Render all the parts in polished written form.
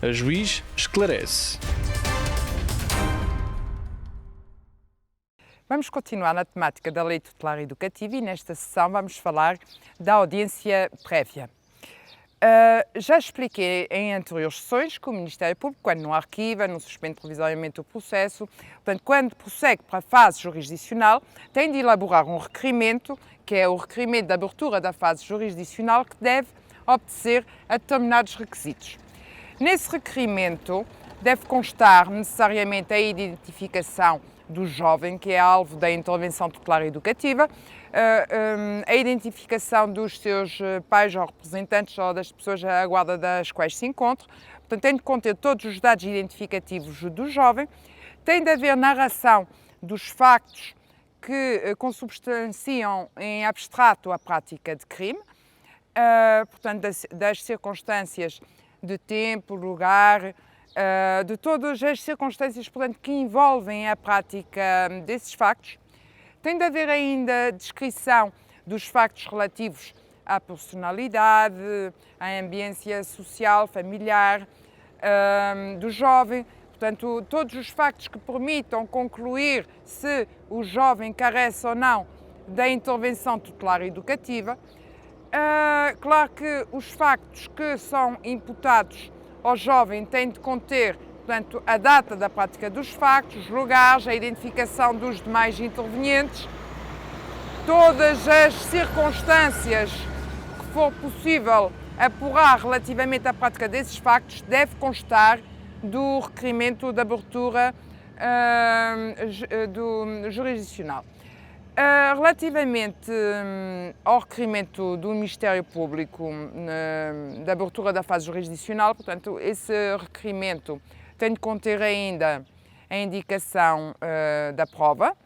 A juiz esclarece. Vamos continuar na temática da Lei Tutelar Educativa e nesta sessão vamos falar da audiência prévia. Já expliquei em anteriores sessões que o Ministério Público, quando não arquiva, não suspende provisoriamente o processo, portanto, quando prossegue para a fase jurisdicional, tem de elaborar um requerimento, que é o requerimento de abertura da fase jurisdicional, que deve obedecer a determinados requisitos. Nesse requerimento deve constar necessariamente a identificação do jovem, que é alvo da intervenção tutelar educativa, a identificação dos seus pais ou representantes ou das pessoas à guarda das quais se encontra. Portanto, tem de conter todos os dados identificativos do jovem, tem de haver narração dos factos que consubstanciam em abstrato a prática de crime, portanto, das circunstâncias de tempo, lugar, de todas as circunstâncias, portanto, que envolvem a prática desses factos. Tem de haver ainda descrição dos factos relativos à personalidade, à ambiência social, familiar do jovem. Portanto, todos os factos que permitam concluir se o jovem carece ou não da intervenção tutelar educativa. Claro que os factos que são imputados ao jovem têm de conter, portanto, a data da prática dos factos, os lugares, a identificação dos demais intervenientes, todas as circunstâncias que for possível apurar relativamente à prática desses factos deve constar do requerimento de abertura do jurisdicional. Relativamente ao requerimento do Ministério Público da abertura da fase jurisdicional, portanto, esse requerimento tem de conter ainda a indicação da prova.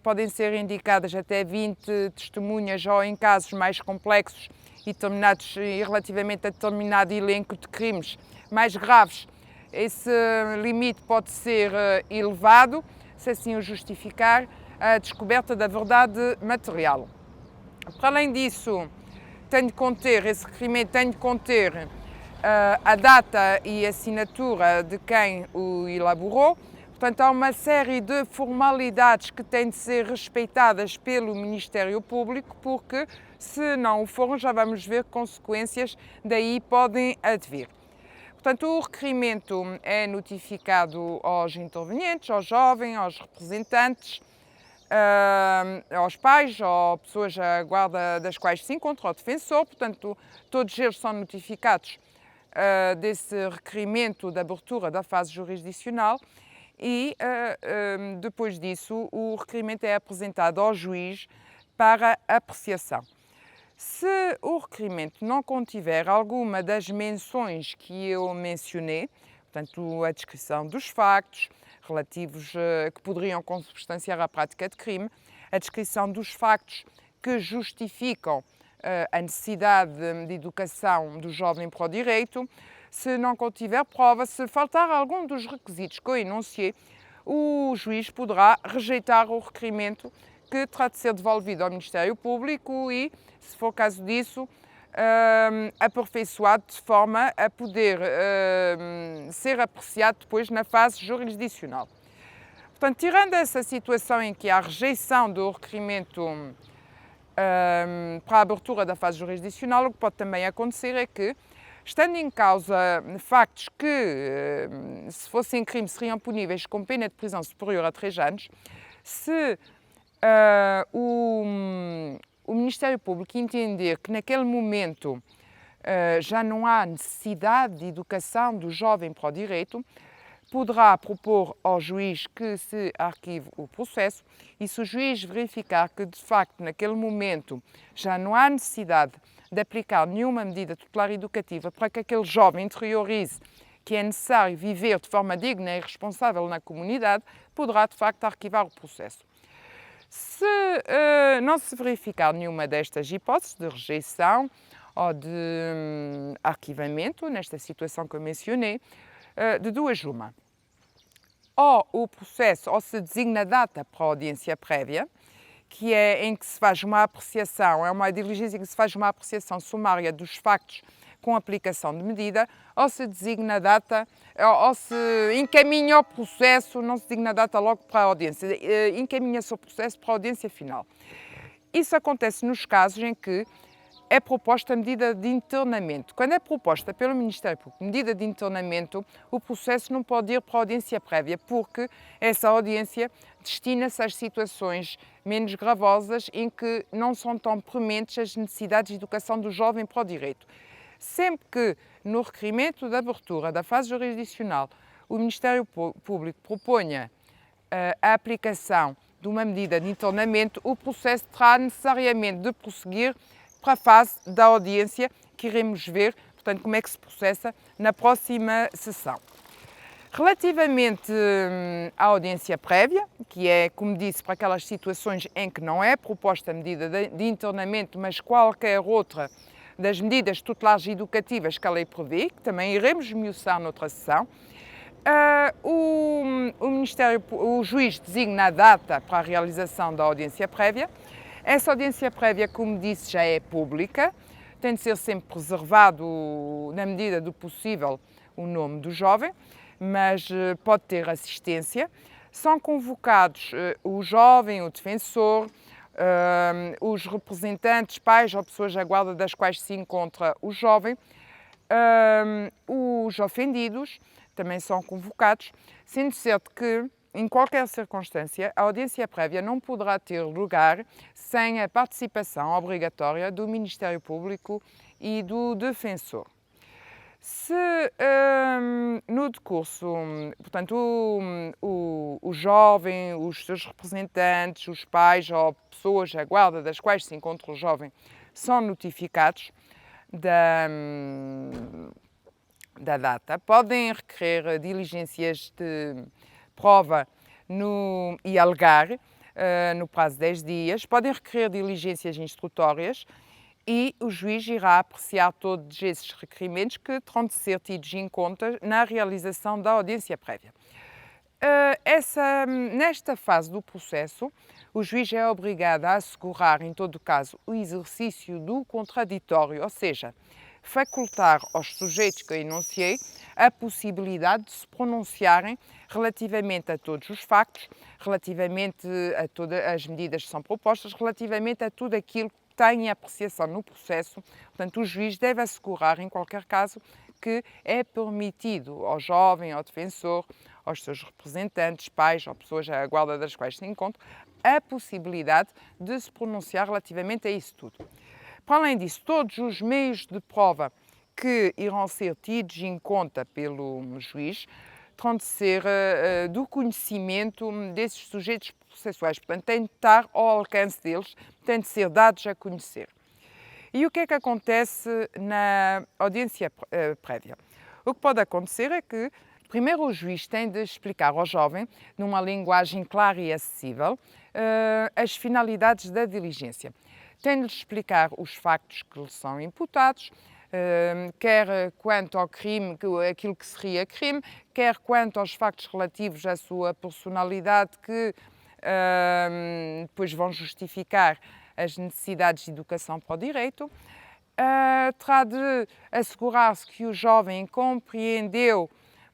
Podem ser indicadas até 20 testemunhas ou, em casos mais complexos e relativamente a determinado elenco de crimes mais graves, esse limite pode ser elevado, se assim o justificar, a descoberta da verdade material. Para além disso, esse requerimento tem de conter a data e assinatura de quem o elaborou. Portanto, há uma série de formalidades que têm de ser respeitadas pelo Ministério Público, porque, se não o forem, já vamos ver que consequências daí podem advir. Portanto, o requerimento é notificado aos intervenientes, ao jovem, aos representantes, aos pais ou pessoas à guarda das quais se encontra, ao defensor. Portanto, todos eles são notificados desse requerimento de abertura da fase jurisdicional e, depois disso, o requerimento é apresentado ao juiz para apreciação. Se o requerimento não contiver alguma das menções que eu mencionei, portanto, a descrição dos factos relativos que poderiam consubstanciar a prática de crime, a descrição dos factos que justificam a necessidade de educação do jovem para o direito, se não contiver prova, se faltar algum dos requisitos que eu enunciei, o juiz poderá rejeitar o requerimento, que terá de ser devolvido ao Ministério Público e, se for caso disso, aperfeiçoado de forma a poder ser apreciado depois na fase jurisdicional. Portanto, tirando essa situação em que há rejeição do requerimento para a abertura da fase jurisdicional, o que pode também acontecer é que, estando em causa factos que, se fossem crimes, seriam puníveis com pena de prisão superior a 3 anos, se o Ministério Público entender que naquele momento já não há necessidade de educação do jovem para o direito, poderá propor ao juiz que se arquive o processo e, se o juiz verificar que, de facto, naquele momento já não há necessidade de aplicar nenhuma medida tutelar educativa para que aquele jovem interiorize que é necessário viver de forma digna e responsável na comunidade, poderá, de facto, arquivar o processo. Se não se verificar nenhuma destas hipóteses de rejeição ou de arquivamento, nesta situação que eu mencionei, de duas uma. Ou o processo, ou se designa data para a audiência prévia, que é em que se faz uma apreciação, é uma diligência em que se faz uma apreciação sumária dos factos com aplicação de medida, ou se designa a data, ou se encaminha o processo, não se designa a data logo para a audiência, encaminha-se o processo para a audiência final. Isso acontece nos casos em que é proposta a medida de internamento. Quando é proposta pelo Ministério Público medida de internamento, o processo não pode ir para a audiência prévia, porque essa audiência destina-se às situações menos gravosas em que não são tão prementes as necessidades de educação do jovem para o direito. Sempre que no requerimento de abertura da fase jurisdicional o Ministério Público proponha a aplicação de uma medida de internamento, o processo terá necessariamente de prosseguir para a fase da audiência que iremos ver, portanto, como é que se processa na próxima sessão. Relativamente à audiência prévia, que é, como disse, para aquelas situações em que não é proposta a medida de internamento, mas qualquer outra das medidas tutelares e educativas que a lei prevê, que também iremos esmiuçar noutra sessão, o juiz designa a data para a realização da audiência prévia. Essa audiência prévia, como disse, já é pública, tem de ser sempre preservado, na medida do possível, o nome do jovem, mas pode ter assistência. São convocados o jovem, o defensor, os representantes, pais ou pessoas da guarda das quais se encontra o jovem, os ofendidos também são convocados, sendo certo que, em qualquer circunstância, a audiência prévia não poderá ter lugar sem a participação obrigatória do Ministério Público e do defensor. Se no decurso, portanto, o jovem, os seus representantes, os pais ou pessoas à guarda das quais se encontra o jovem são notificados da data, podem requerer diligências de prova e alegar no prazo de 10 dias, podem requerer diligências instrutórias e o juiz irá apreciar todos esses requerimentos que terão de ser tidos em conta na realização da audiência prévia. Nesta fase do processo, o juiz é obrigado a assegurar, em todo o caso, o exercício do contraditório, ou seja, facultar aos sujeitos que eu enunciei a possibilidade de se pronunciarem relativamente a todos os factos, relativamente a todas as medidas que são propostas, relativamente a tudo aquilo que tem apreciação no processo. Portanto, o juiz deve assegurar, em qualquer caso, que é permitido ao jovem, ao defensor, aos seus representantes, pais ou pessoas à guarda das quais se encontram, a possibilidade de se pronunciar relativamente a isso tudo. Para além disso, todos os meios de prova que irão ser tidos em conta pelo juiz terão de ser do conhecimento desses sujeitos processuais, portanto, têm de estar ao alcance deles, têm de ser dados a conhecer. E o que é que acontece na audiência prévia? O que pode acontecer é que, primeiro, o juiz tem de explicar ao jovem, numa linguagem clara e acessível, as finalidades da diligência. Tem de lhe explicar os factos que lhe são imputados, quer quanto ao crime, aquilo que seria crime, quer quanto aos factos relativos à sua personalidade que depois vão justificar as necessidades de educação para o direito. Terá de assegurar-se que o jovem compreendeu,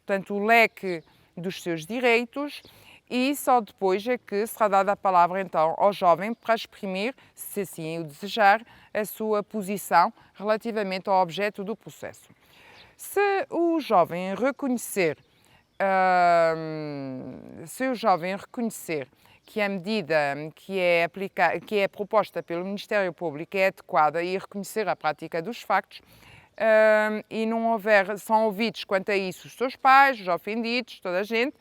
portanto, o leque dos seus direitos e só depois é que será dada a palavra então ao jovem para exprimir, se assim o desejar, a sua posição relativamente ao objeto do processo. Se o jovem reconhecer que a medida que é proposta pelo Ministério Público é adequada e reconhecer a prática dos factos, e não houver, são ouvidos quanto a isso os seus pais, os ofendidos, toda a gente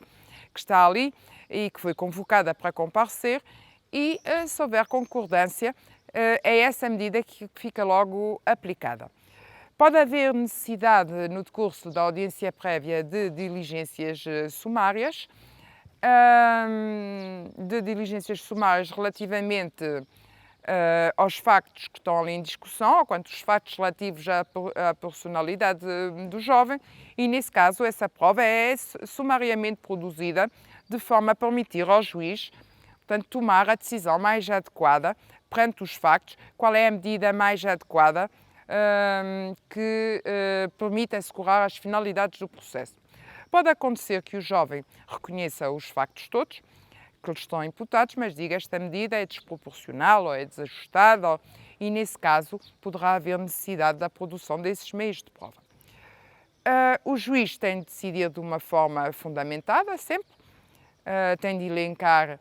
que está ali e que foi convocada para comparecer, e se houver concordância, é essa medida que fica logo aplicada. Pode haver necessidade, no decurso da audiência prévia, de diligências sumárias, relativamente aos factos que estão ali em discussão, ou quanto aos factos relativos à personalidade do jovem, e nesse caso essa prova é sumariamente produzida de forma a permitir ao juiz, portanto, tomar a decisão mais adequada perante os factos, qual é a medida mais adequada que permite assegurar as finalidades do processo. Pode acontecer que o jovem reconheça os factos todos que lhe estão imputados, mas diga esta medida é desproporcional ou é desajustada, e nesse caso poderá haver necessidade da produção desses meios de prova. O juiz tem de decidir de uma forma fundamentada, sempre, tem de elencar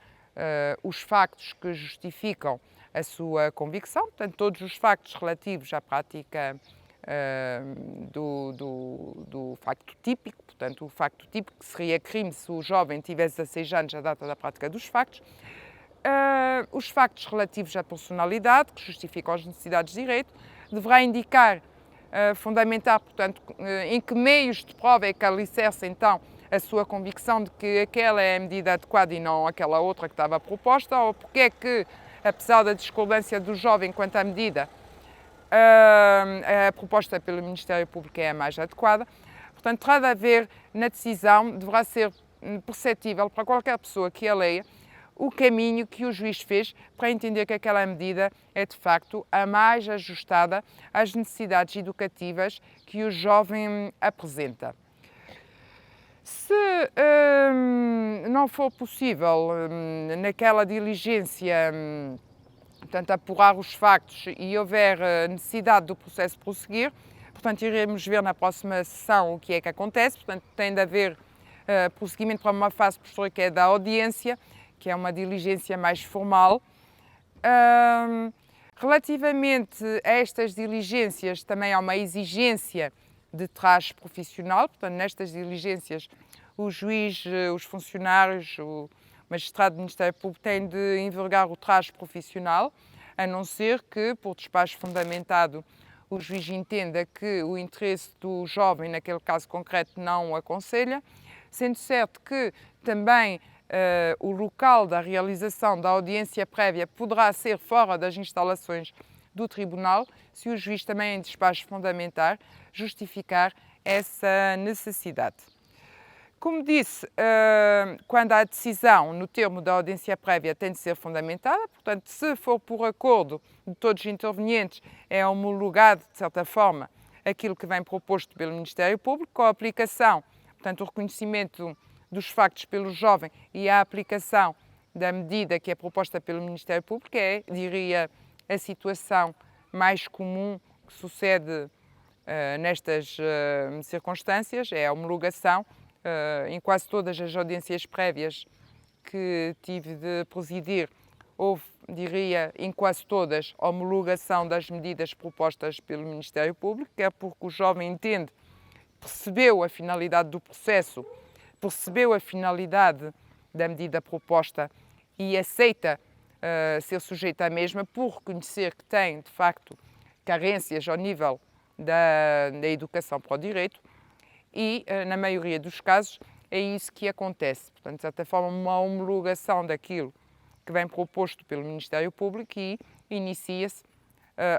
os factos que justificam a sua convicção, portanto, todos os factos relativos à prática do facto típico, portanto, o facto típico que seria crime se o jovem tivesse 16 anos à data da prática dos factos, os factos relativos à personalidade, que justificam as necessidades de direito, deverá indicar, fundamentar, portanto, em que meios de prova é que alicerça, então, a sua convicção de que aquela é a medida adequada e não aquela outra que estava proposta, ou porque é que, apesar da discordância do jovem quanto à medida, a proposta pelo Ministério Público é a mais adequada. Portanto, terá de haver na decisão, deverá ser perceptível para qualquer pessoa que a leia, o caminho que o juiz fez para entender que aquela medida é, de facto, a mais ajustada às necessidades educativas que o jovem apresenta. Se não for possível, naquela diligência, portanto, apurar os factos e houver necessidade do processo prosseguir, portanto, iremos ver na próxima sessão o que é que acontece. Portanto, tem de haver prosseguimento para uma fase posterior, que é da audiência, que é uma diligência mais formal. Relativamente a estas diligências, também há uma exigência de traje profissional, portanto, nestas diligências, o juiz, os funcionários, o magistrado do Ministério Público têm de envergar o traje profissional, a não ser que, por despacho fundamentado, o juiz entenda que o interesse do jovem, naquele caso concreto, não o aconselha, sendo certo que também o local da realização da audiência prévia poderá ser fora das instalações do tribunal, se o juiz também, em despacho fundamentar, justificar essa necessidade. Como disse, quando a decisão no termo da audiência prévia tem de ser fundamentada, portanto, se for por acordo de todos os intervenientes, é homologado, de certa forma, aquilo que vem proposto pelo Ministério Público, com a aplicação, portanto, o reconhecimento dos factos pelo jovem e a aplicação da medida que é proposta pelo Ministério Público, é, diria, a situação mais comum que sucede nestas circunstâncias, é a homologação. Em quase todas as audiências prévias que tive de presidir, houve, diria, em quase todas, a homologação das medidas propostas pelo Ministério Público, quer porque o jovem entende, percebeu a finalidade do processo, percebeu a finalidade da medida proposta e aceita ser sujeito à mesma por reconhecer que tem, de facto, carências ao nível da educação para o direito e, na maioria dos casos, é isso que acontece. Portanto, de certa forma, uma homologação daquilo que vem proposto pelo Ministério Público e inicia-se,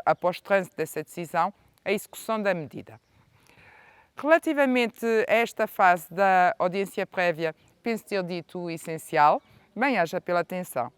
após trânsito dessa decisão, a execução da medida. Relativamente a esta fase da audiência prévia, penso ter dito o essencial. Bem, haja pela atenção.